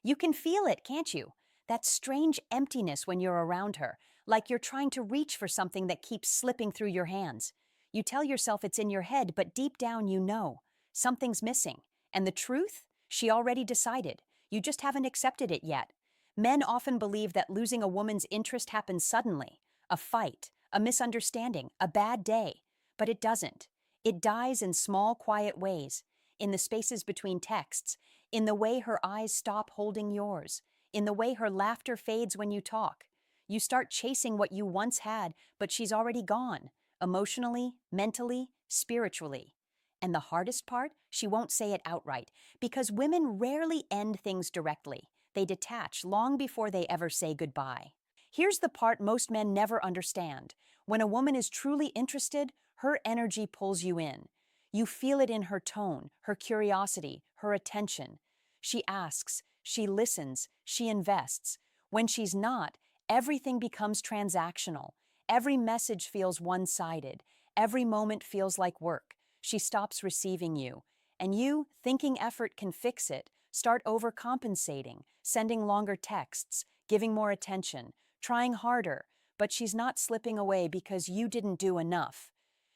You can feel it, can't you? That strange emptiness when you're around her, like you're trying to reach for something that keeps slipping through your hands. You tell yourself it's in your head, but deep down you know something's missing. And the truth? She already decided. You just haven't accepted it yet. Men often believe that losing a woman's interest happens suddenly, a fight, a misunderstanding, a bad day. But it doesn't. It dies in small, quiet ways, in the spaces between texts, in the way her eyes stop holding yours, in the way her laughter fades when you talk. You start chasing what you once had, but she's already gone, emotionally, mentally, spiritually. And the hardest part, she won't say it outright, because women rarely end things directly. They detach long before they ever say goodbye. Here's the part most men never understand. When a woman is truly interested, her energy pulls you in. You feel it in her tone, her curiosity, her attention. She asks, she listens, she invests. When she's not, everything becomes transactional. Every message feels one-sided. Every moment feels like work. She stops receiving you. And you, thinking effort can fix it, start overcompensating, sending longer texts, giving more attention, trying harder, but she's not slipping away because you didn't do enough.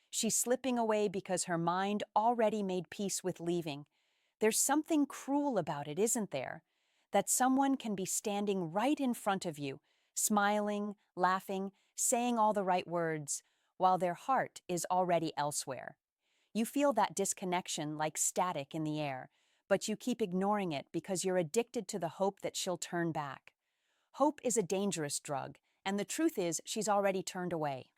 She's slipping away because her mind already made peace with leaving. There's something cruel about it, isn't there? That someone can be standing right in front of you, smiling, laughing, saying all the right words, while their heart is already elsewhere. You feel that disconnection like static in the air, but you keep ignoring it because you're addicted to the hope that she'll turn back. Hope is a dangerous drug, and the truth is she's already turned away.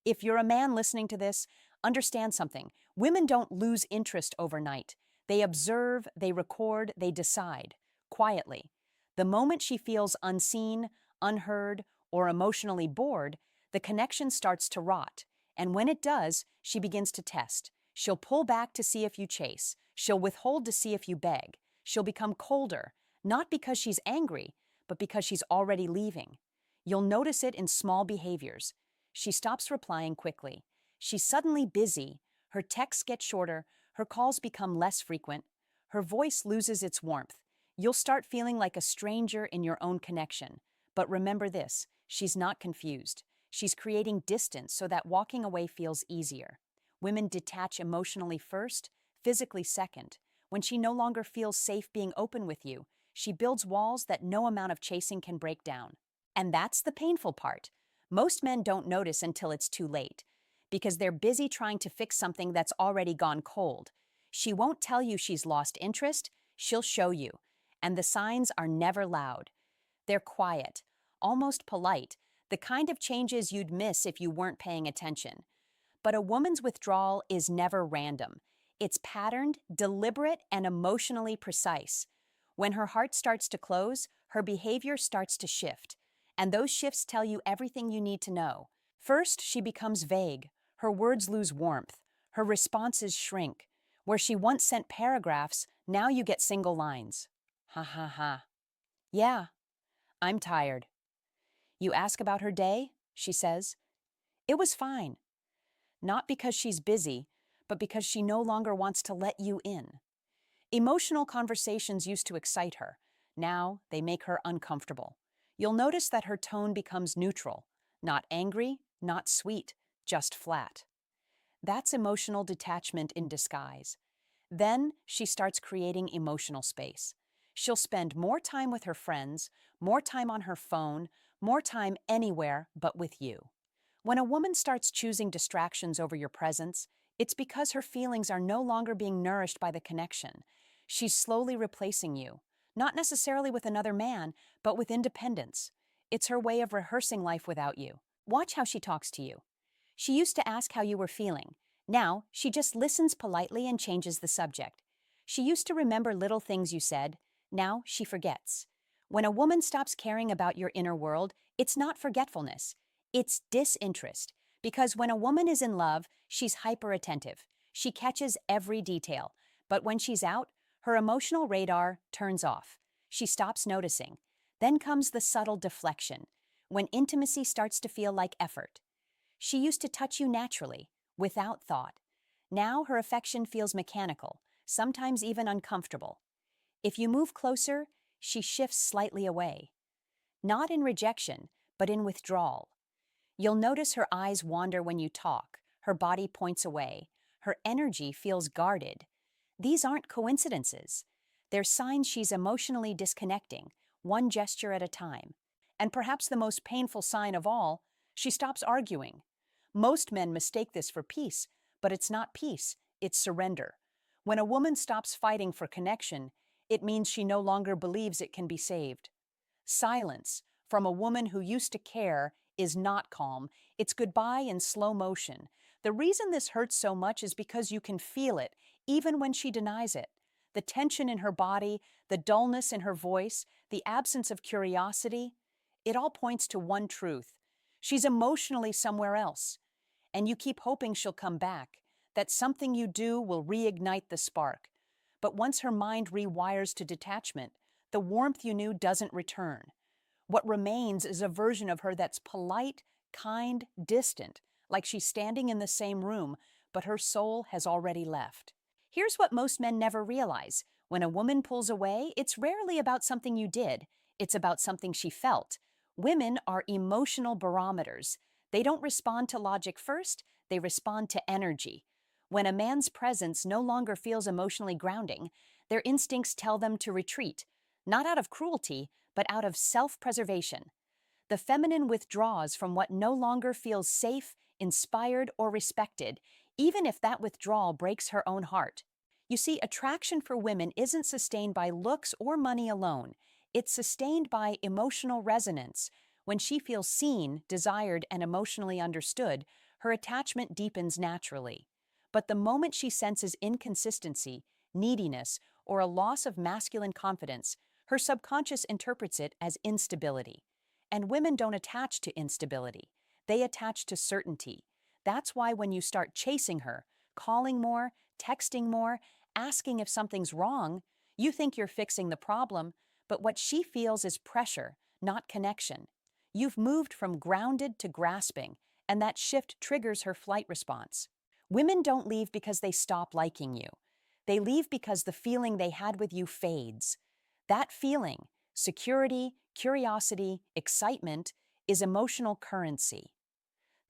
If you're a man listening to this, understand something. Women don't lose interest overnight. They observe, they record, they decide, quietly. The moment she feels unseen, unheard, or emotionally bored, the connection starts to rot. And when it does, she begins to test. She'll pull back to see if you chase. She'll withhold to see if you beg. She'll become colder, not because she's angry, but because she's already leaving. You'll notice it in small behaviors. She stops replying quickly. She's suddenly busy. Her texts get shorter. Her calls become less frequent. Her voice loses its warmth. You'll start feeling like a stranger in your own connection. But remember this, she's not confused. She's creating distance so that walking away feels easier. Women detach emotionally first, physically second. When she no longer feels safe being open with you, she builds walls that no amount of chasing can break down. And that's the painful part. Most men don't notice until it's too late, because they're busy trying to fix something that's already gone cold. She won't tell you she's lost interest, she'll show you. And the signs are never loud. They're quiet, almost polite, the kind of changes you'd miss if you weren't paying attention. But a woman's withdrawal is never random. It's patterned, deliberate, and emotionally precise. When her heart starts to close, her behavior starts to shift. And those shifts tell you everything you need to know. First, she becomes vague. Her words lose warmth. Her responses shrink. Where she once sent paragraphs, now you get single lines. Ha ha ha. Yeah, I'm tired. You ask about her day? She says. It was fine. Not because she's busy, but because she no longer wants to let you in. Emotional conversations used to excite her. Now they make her uncomfortable. You'll notice that her tone becomes neutral, not angry, not sweet, just flat. That's emotional detachment in disguise. Then she starts creating emotional space. She'll spend more time with her friends, more time on her phone, more time anywhere but with you. When a woman starts choosing distractions over your presence, it's because her feelings are no longer being nourished by the connection. She's slowly replacing you, not necessarily with another man, but with independence. It's her way of rehearsing life without you. Watch how she talks to you. She used to ask how you were feeling. Now, she just listens politely and changes the subject. She used to remember little things you said. Now, she forgets. When a woman stops caring about your inner world, it's not forgetfulness. It's disinterest. Because when a woman is in love, she's hyper-attentive. She catches every detail. But when she's out, her emotional radar turns off. She stops noticing. Then comes the subtle deflection, when intimacy starts to feel like effort. She used to touch you naturally, without thought. Now her affection feels mechanical, sometimes even uncomfortable. If you move closer, she shifts slightly away, not in rejection, but in withdrawal. You'll notice her eyes wander when you talk, her body points away, her energy feels guarded. These aren't coincidences. They're signs she's emotionally disconnecting, one gesture at a time. And perhaps the most painful sign of all, she stops arguing. Most men mistake this for peace, but it's not peace, it's surrender. When a woman stops fighting for connection, it means she no longer believes it can be saved. Silence, from a woman who used to care, is not calm. It's goodbye in slow motion. The reason this hurts so much is because you can feel it, even when she denies it. The tension in her body, the dullness in her voice, the absence of curiosity, it all points to one truth. She's emotionally somewhere else, and you keep hoping she'll come back, that something you do will reignite the spark. But once her mind rewires to detachment, the warmth you knew doesn't return. What remains is a version of her that's polite, kind, distant, like she's standing in the same room, but her soul has already left. Here's what most men never realize. When a woman pulls away, it's rarely about something you did, it's about something she felt. Women are emotional barometers. They don't respond to logic first, they respond to energy. When a man's presence no longer feels emotionally grounding, their instincts tell them to retreat, not out of cruelty, but out of self-preservation. The feminine withdraws from what no longer feels safe, inspired, or respected, even if that withdrawal breaks her own heart. You see, attraction for women isn't sustained by looks or money alone. It's sustained by emotional resonance. When she feels seen, desired, and emotionally understood, her attachment deepens naturally. But the moment she senses inconsistency, neediness, or a loss of masculine confidence, her subconscious interprets it as instability. And women don't attach to instability. They attach to certainty. That's why when you start chasing her, calling more, texting more, asking if something's wrong, you think you're fixing the problem, but what she feels is pressure, not connection. You've moved from grounded to grasping, and that shift triggers her flight response. Women don't leave because they stop liking you. They leave because the feeling they had with you fades. That feeling, security, curiosity, excitement, is emotional currency.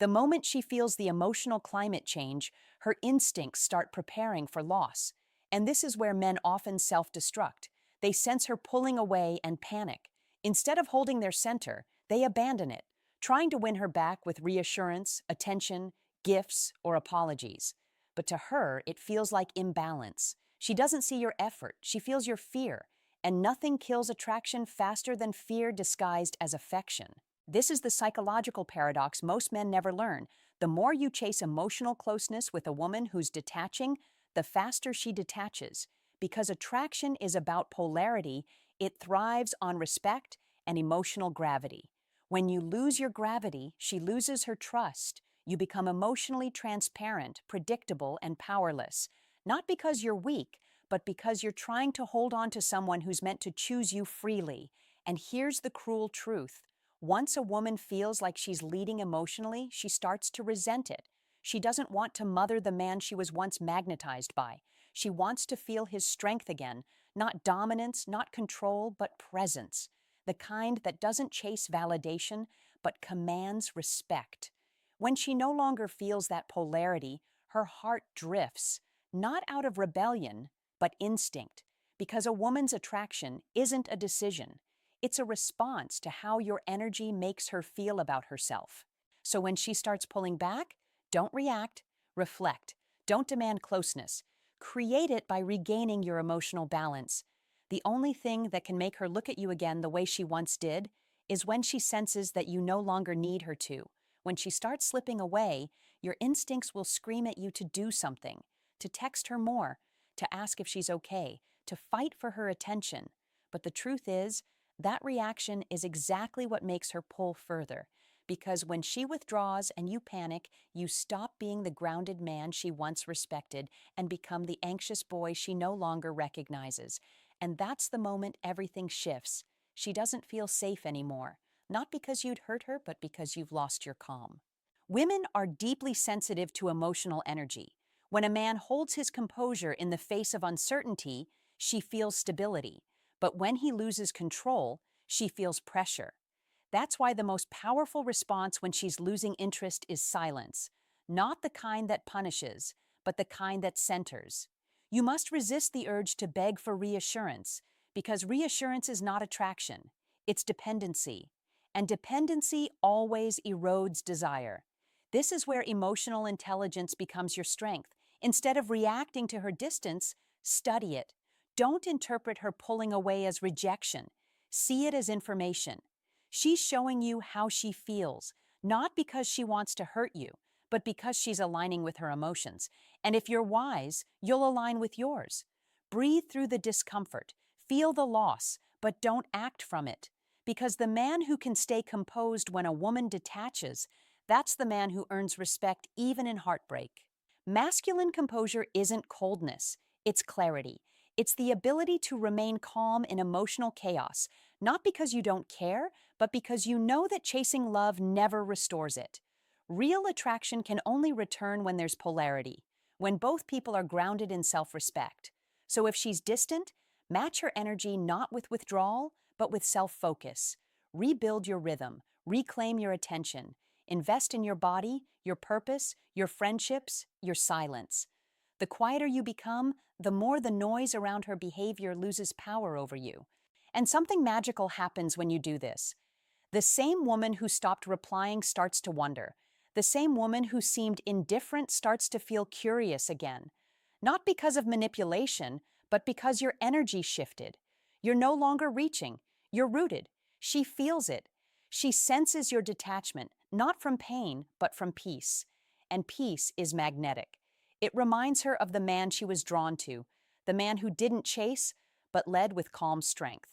The moment she feels the emotional climate change, her instincts start preparing for loss. And this is where men often self-destruct. They sense her pulling away and panic. Instead of holding their center, they abandon it, trying to win her back with reassurance, attention, gifts, or apologies. But to her, it feels like imbalance. She doesn't see your effort, she feels your fear. And nothing kills attraction faster than fear disguised as affection. This is the psychological paradox most men never learn. The more you chase emotional closeness with a woman who's detaching, the faster she detaches. Because attraction is about polarity, it thrives on respect and emotional gravity. When you lose your gravity, she loses her trust. You become emotionally transparent, predictable, and powerless. Not because you're weak, but because you're trying to hold on to someone who's meant to choose you freely. And here's the cruel truth. Once a woman feels like she's leading emotionally, she starts to resent it. She doesn't want to mother the man she was once magnetized by. She wants to feel his strength again, not dominance, not control, but presence. The kind that doesn't chase validation, but commands respect. When she no longer feels that polarity, her heart drifts, not out of rebellion, but instinct, because a woman's attraction isn't a decision. It's a response to how your energy makes her feel about herself. So when she starts pulling back, don't react, reflect. Don't demand closeness. Create it by regaining your emotional balance. The only thing that can make her look at you again the way she once did is when she senses that you no longer need her to. When she starts slipping away, your instincts will scream at you to do something, to text her more, to ask if she's okay, to fight for her attention. But the truth is, that reaction is exactly what makes her pull further. Because when she withdraws and you panic, you stop being the grounded man she once respected and become the anxious boy she no longer recognizes. And that's the moment everything shifts. She doesn't feel safe anymore. Not because you'd hurt her, but because you've lost your calm. Women are deeply sensitive to emotional energy. When a man holds his composure in the face of uncertainty, she feels stability. But when he loses control, she feels pressure. That's why the most powerful response when she's losing interest is silence, not the kind that punishes, but the kind that centers. You must resist the urge to beg for reassurance, because reassurance is not attraction, it's dependency. And dependency always erodes desire. This is where emotional intelligence becomes your strength. Instead of reacting to her distance, study it. Don't interpret her pulling away as rejection. See it as information. She's showing you how she feels, not because she wants to hurt you, but because she's aligning with her emotions. And if you're wise, you'll align with yours. Breathe through the discomfort, feel the loss, but don't act from it. Because the man who can stay composed when a woman detaches, that's the man who earns respect even in heartbreak. Masculine composure isn't coldness, it's clarity. It's the ability to remain calm in emotional chaos, not because you don't care, but because you know that chasing love never restores it. Real attraction can only return when there's polarity, when both people are grounded in self-respect. So if she's distant, match her energy not with withdrawal, but with self-focus. Rebuild your rhythm, reclaim your attention, invest in your body, your purpose, your friendships, your silence. The quieter you become, the more the noise around her behavior loses power over you. And something magical happens when you do this. The same woman who stopped replying starts to wonder. The same woman who seemed indifferent starts to feel curious again. Not because of manipulation, but because your energy shifted. You're no longer reaching. You're rooted. She feels it. She senses your detachment, not from pain, but from peace. And peace is magnetic. It reminds her of the man she was drawn to, the man who didn't chase, but led with calm strength.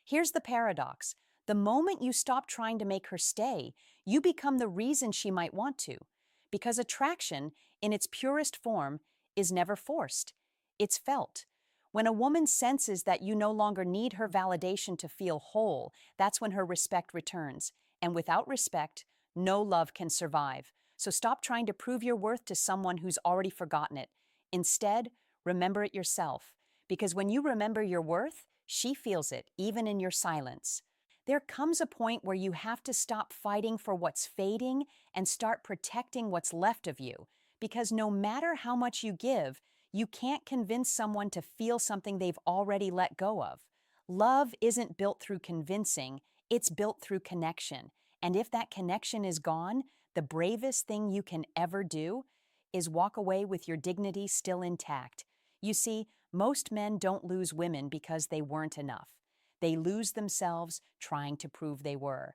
Here's the paradox. The moment you stop trying to make her stay, you become the reason she might want to. Because attraction, in its purest form, is never forced. It's felt. When a woman senses that you no longer need her validation to feel whole, that's when her respect returns. And without respect, no love can survive. So stop trying to prove your worth to someone who's already forgotten it. Instead, remember it yourself. Because when you remember your worth, she feels it, even in your silence. There comes a point where you have to stop fighting for what's fading and start protecting what's left of you. Because no matter how much you give, you can't convince someone to feel something they've already let go of. Love isn't built through convincing, it's built through connection. And if that connection is gone, the bravest thing you can ever do is walk away with your dignity still intact. You see, most men don't lose women because they weren't enough. They lose themselves trying to prove they were.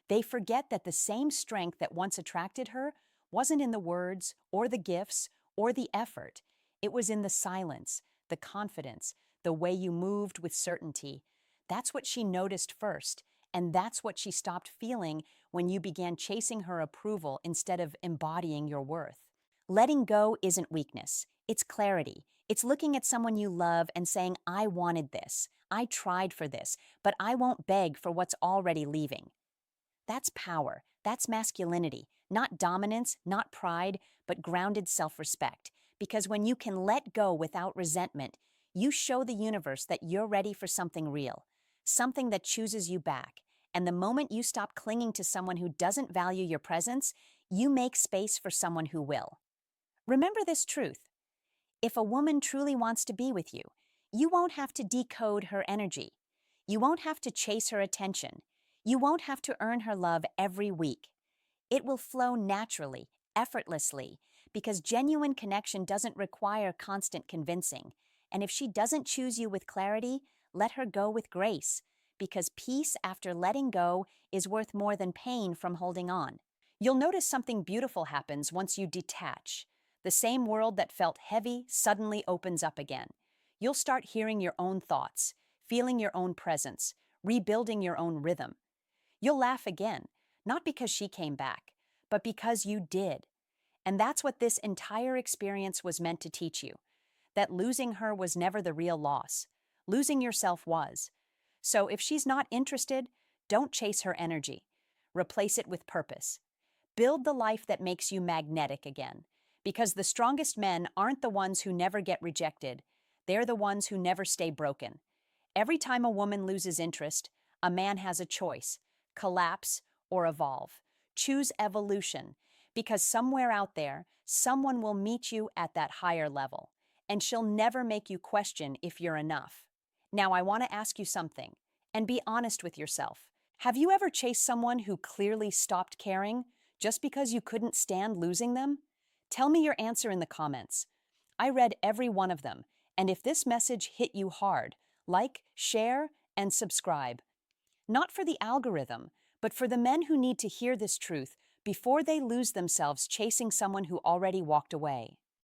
They forget that the same strength that once attracted her wasn't in the words or the gifts or the effort. It was in the silence, the confidence, the way you moved with certainty. That's what she noticed first, and that's what she stopped feeling when you began chasing her approval instead of embodying your worth. Letting go isn't weakness, it's clarity. It's looking at someone you love and saying, I wanted this, I tried for this, but I won't beg for what's already leaving. That's power, that's masculinity, not dominance, not pride, but grounded self-respect. Because when you can let go without resentment, you show the universe that you're ready for something real, something that chooses you back. And the moment you stop clinging to someone who doesn't value your presence, you make space for someone who will. Remember this truth. If a woman truly wants to be with you, you won't have to decode her energy. You won't have to chase her attention. You won't have to earn her love every week. It will flow naturally, effortlessly, because genuine connection doesn't require constant convincing. And if she doesn't choose you with clarity, let her go with grace, because peace after letting go is worth more than pain from holding on. You'll notice something beautiful happens once you detach. The same world that felt heavy suddenly opens up again. You'll start hearing your own thoughts, feeling your own presence, rebuilding your own rhythm. You'll laugh again, not because she came back, but because you did. And that's what this entire experience was meant to teach you, that losing her was never the real loss. Losing yourself was. So if she's not interested, don't chase her energy. Replace it with purpose. Build the life that makes you magnetic again. Because the strongest men aren't the ones who never get rejected. They're the ones who never stay broken. Every time a woman loses interest, a man has a choice: collapse or evolve. Choose evolution, because somewhere out there, someone will meet you at that higher level, and she'll never make you question if you're enough. Now, I want to ask you something, and be honest with yourself. Have you ever chased someone who clearly stopped caring just because you couldn't stand losing them? Tell me your answer in the comments. I read every one of them, and if this message hit you hard, like, share, and subscribe. Not for the algorithm, but for the men who need to hear this truth before they lose themselves chasing someone who already walked away.